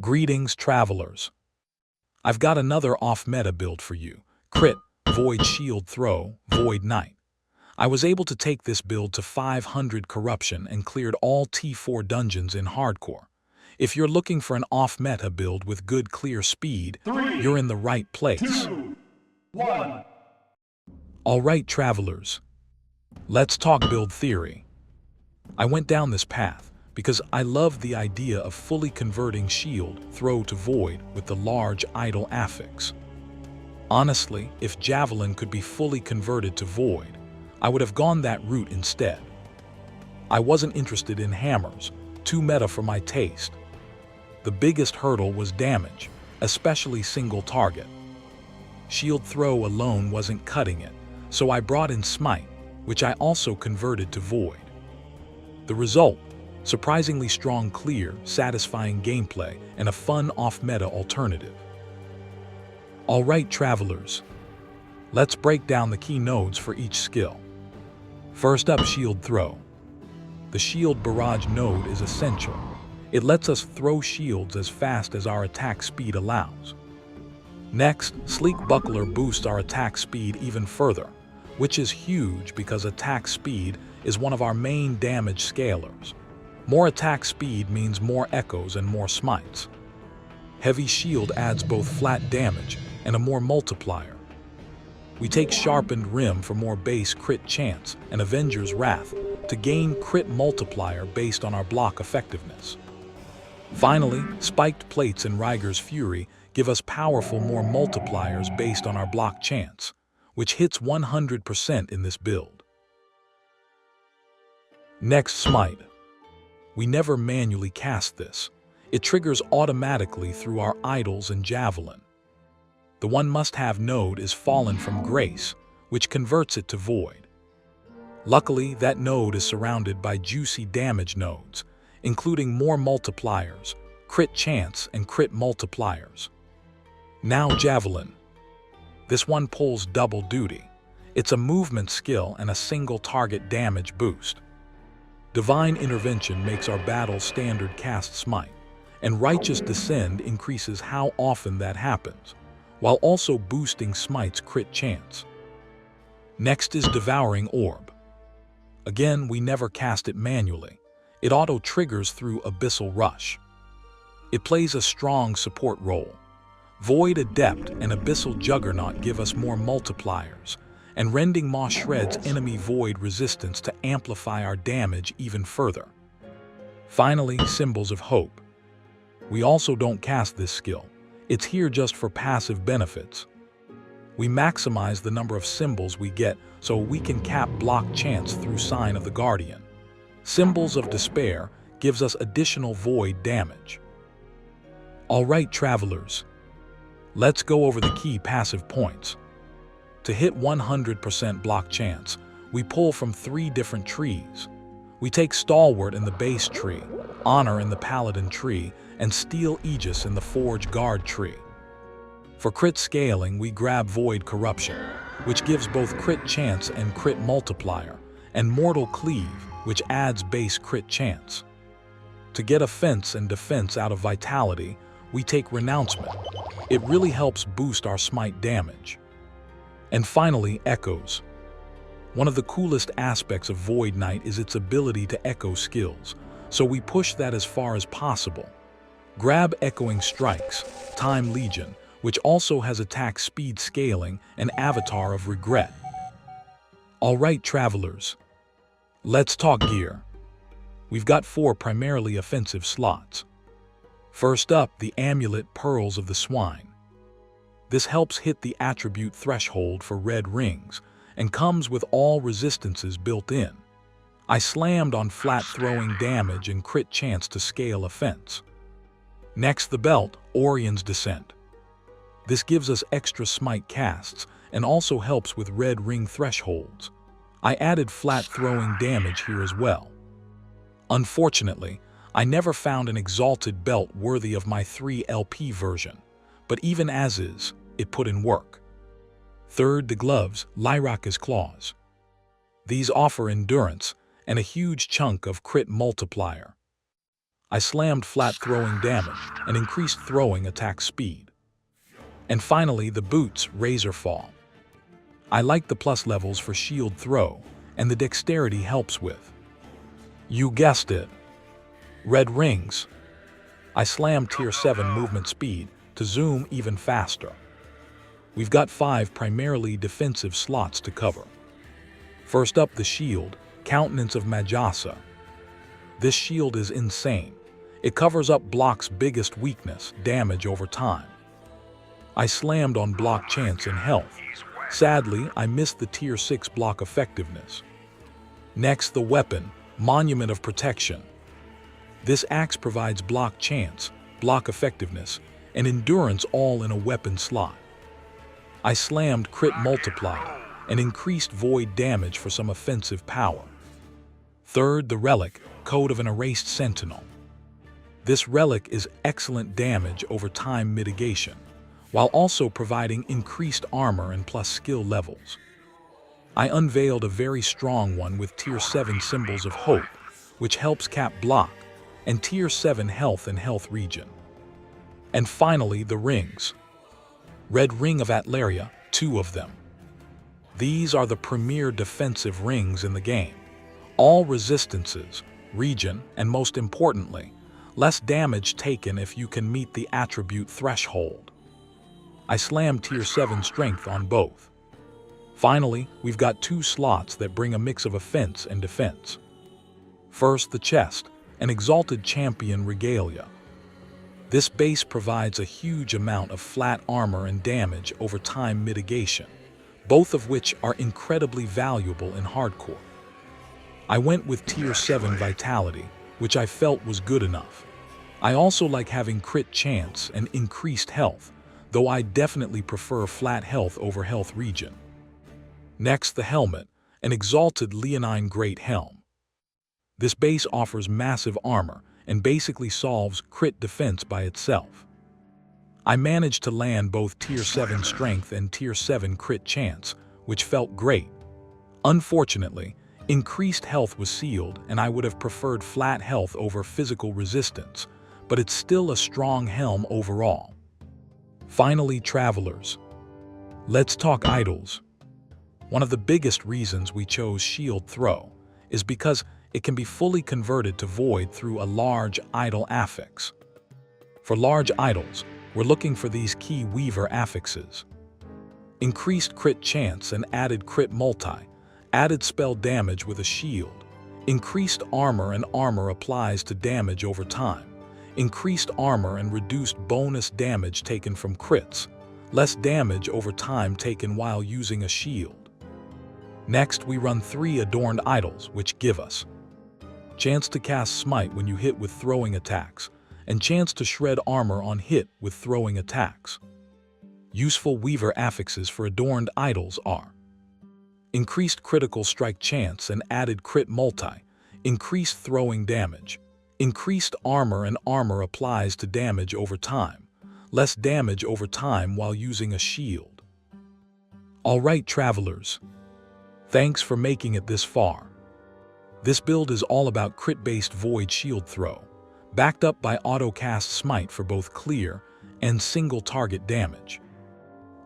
Greetings, travelers. I've got another off-meta build for you. Crit, Void Shield Throw, Void Knight. I was able to take this build to 500 corruption and cleared all T4 dungeons in hardcore. If you're looking for an off-meta build with good clear speed, you're in the right place. 2, 1. Alright, travelers. Let's talk build theory. I went down this path because I love the idea of fully converting shield throw to void with the large idle affix. Honestly, if Javelin could be fully converted to void, I would have gone that route instead. I wasn't interested in hammers, too meta for my taste. The biggest hurdle was damage, especially single target. Shield throw alone wasn't cutting it, so I brought in Smite, which I also converted to void. The result: surprisingly strong clear, satisfying gameplay, and a fun off-meta alternative. Alright, travelers. Let's break down the key nodes for each skill. First up, shield throw. The shield barrage node is essential. It lets us throw shields as fast as our attack speed allows. Next, sleek buckler boosts our attack speed even further, which is huge because attack speed is one of our main damage scalers. More attack speed means more echoes and more smites. Heavy shield adds both flat damage and a more multiplier. We take sharpened rim for more base crit chance and Avenger's Wrath to gain crit multiplier based on our block effectiveness. Finally, spiked plates and Ryger's Fury give us powerful more multipliers based on our block chance, which hits 100% in this build. Next, Smite. We never manually cast this. It triggers automatically through our idols and Javelin. The one must-have node is Fallen from Grace, which converts it to void. Luckily, that node is surrounded by juicy damage nodes, including more multipliers, crit chance, and crit multipliers. Now Javelin. This one pulls double duty. It's a movement skill and a single target damage boost. Divine Intervention makes our battle standard cast Smite, and Righteous Descend increases how often that happens, while also boosting Smite's crit chance. Next is Devouring Orb. Again, we never cast it manually. It auto-triggers through Abyssal Rush. It plays a strong support role. Void Adept and Abyssal Juggernaut give us more multipliers, and Rending Maw shreds enemy void resistance to amplify our damage even further. Finally, Symbols of Hope. We also don't cast this skill. It's here just for passive benefits. We maximize the number of symbols we get so we can cap block chance through Sign of the Guardian. Symbols of Despair gives us additional void damage. Alright, travelers. Let's go over the key passive points. To hit 100% block chance, we pull from 3 different trees. We take Stalwart in the base tree, Honor in the Paladin tree, and Steel Aegis in the Forge Guard tree. For crit scaling, we grab Void Corruption, which gives both crit chance and crit multiplier, and Mortal Cleave, which adds base crit chance. To get offense and defense out of Vitality, we take Renouncement. It really helps boost our Smite damage. And finally, Echoes. One of the coolest aspects of Void Knight is its ability to echo skills, so we push that as far as possible. Grab Echoing Strikes, Time Legion, which also has attack speed scaling and Avatar of Regret. Alright, travelers. Let's talk gear. We've got 4 primarily offensive slots. First up, the Amulet Pearls of the Swine. This helps hit the attribute threshold for red rings and comes with all resistances built in. I slammed on flat throwing damage and crit chance to scale offense. Next, the belt, Orion's Descent. This gives us extra Smite casts and also helps with red ring thresholds. I added flat throwing damage here as well. Unfortunately, I never found an exalted belt worthy of my 3 LP version, but even as is, it put in work. Third, the gloves, Lyraca's Claws. These offer endurance and a huge chunk of crit multiplier. I slammed flat throwing damage and increased throwing attack speed. And finally, the boots razor fall. I like the plus levels for shield throw, and the dexterity helps with, you guessed it, red rings. I slammed tier 7 movement speed to zoom even faster. We've got 5 primarily defensive slots to cover. First up, the shield, Countenance of Majasa. This shield is insane. It covers up block's biggest weakness, damage over time. I slammed on block chance and health. Sadly, I missed the tier 6 block effectiveness. Next, the weapon, Monument of Protection. This axe provides block chance, block effectiveness, and endurance all in a weapon slot. I slammed crit multiplier and increased void damage for some offensive power. Third, the relic, Code of an Erased Sentinel. This relic is excellent damage over time mitigation, while also providing increased armor and plus skill levels. I unveiled a very strong one with tier 7 Symbols of Hope, which helps cap block, and tier 7 health and health regen. And finally, the rings. Red Ring of Atlaria, 2 of them. These are the premier defensive rings in the game. All resistances, regen, and most importantly, less damage taken if you can meet the attribute threshold. I slammed tier 7 strength on both. Finally, we've got 2 slots that bring a mix of offense and defense. First, the chest, an Exalted Champion regalia. This base provides a huge amount of flat armor and damage over time mitigation, both of which are incredibly valuable in hardcore. I went with tier 7 vitality, which I felt was good enough. I also like having crit chance and increased health, though I definitely prefer flat health over health regen. Next, the helmet, an Exalted Leonine Great Helm. This base offers massive armor and basically solves crit defense by itself. I managed to land both tier 7 strength and tier 7 crit chance, which felt great. Unfortunately, increased health was sealed and I would have preferred flat health over physical resistance, but it's still a strong helm overall. Finally, travelers. Let's talk idols. One of the biggest reasons we chose Shield Throw is because it can be fully converted to void through a large idol affix. For large idols, we're looking for these key Weaver affixes. Increased crit chance and added crit multi, added spell damage with a shield, increased armor and armor applies to damage over time, increased armor and reduced bonus damage taken from crits, less damage over time taken while using a shield. Next, we run 3 adorned idols, which give us chance to cast Smite when you hit with throwing attacks, and chance to shred armor on hit with throwing attacks. Useful Weaver affixes for adorned idols are increased critical strike chance and added crit multi, increased throwing damage, increased armor and armor applies to damage over time, less damage over time while using a shield. Alright, travelers. Thanks for making it this far. This build is all about crit-based void shield throw, backed up by auto-cast Smite for both clear and single target damage.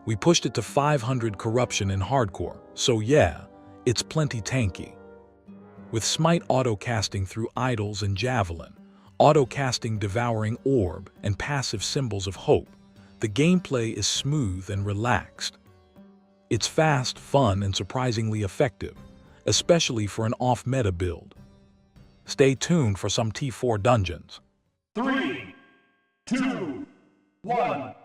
We pushed it to 500 corruption in hardcore, so yeah, it's plenty tanky. With Smite auto-casting through idols and Javelin, auto-casting Devouring Orb, and passive Symbols of Hope, the gameplay is smooth and relaxed. It's fast, fun, and surprisingly effective, especially for an off-meta build. Stay tuned for some T4 dungeons. 3, 2, 1.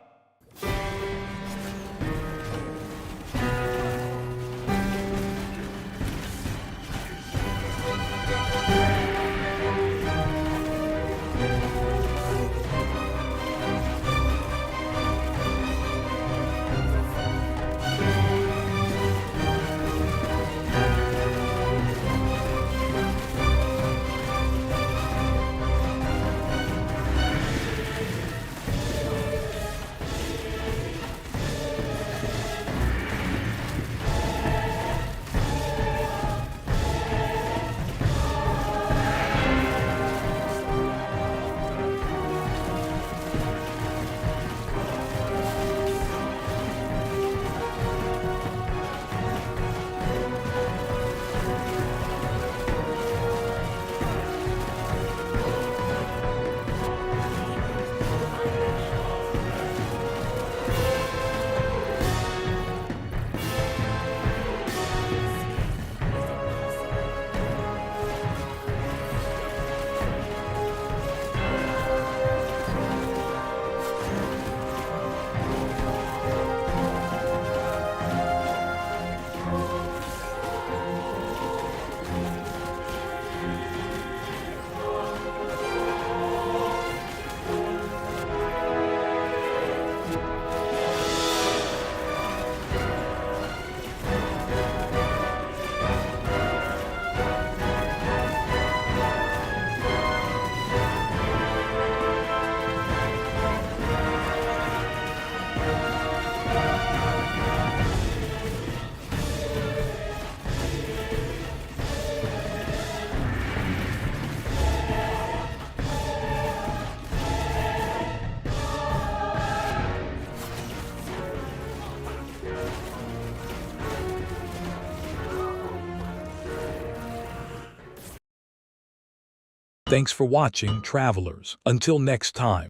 Thanks for watching, travelers. Until next time.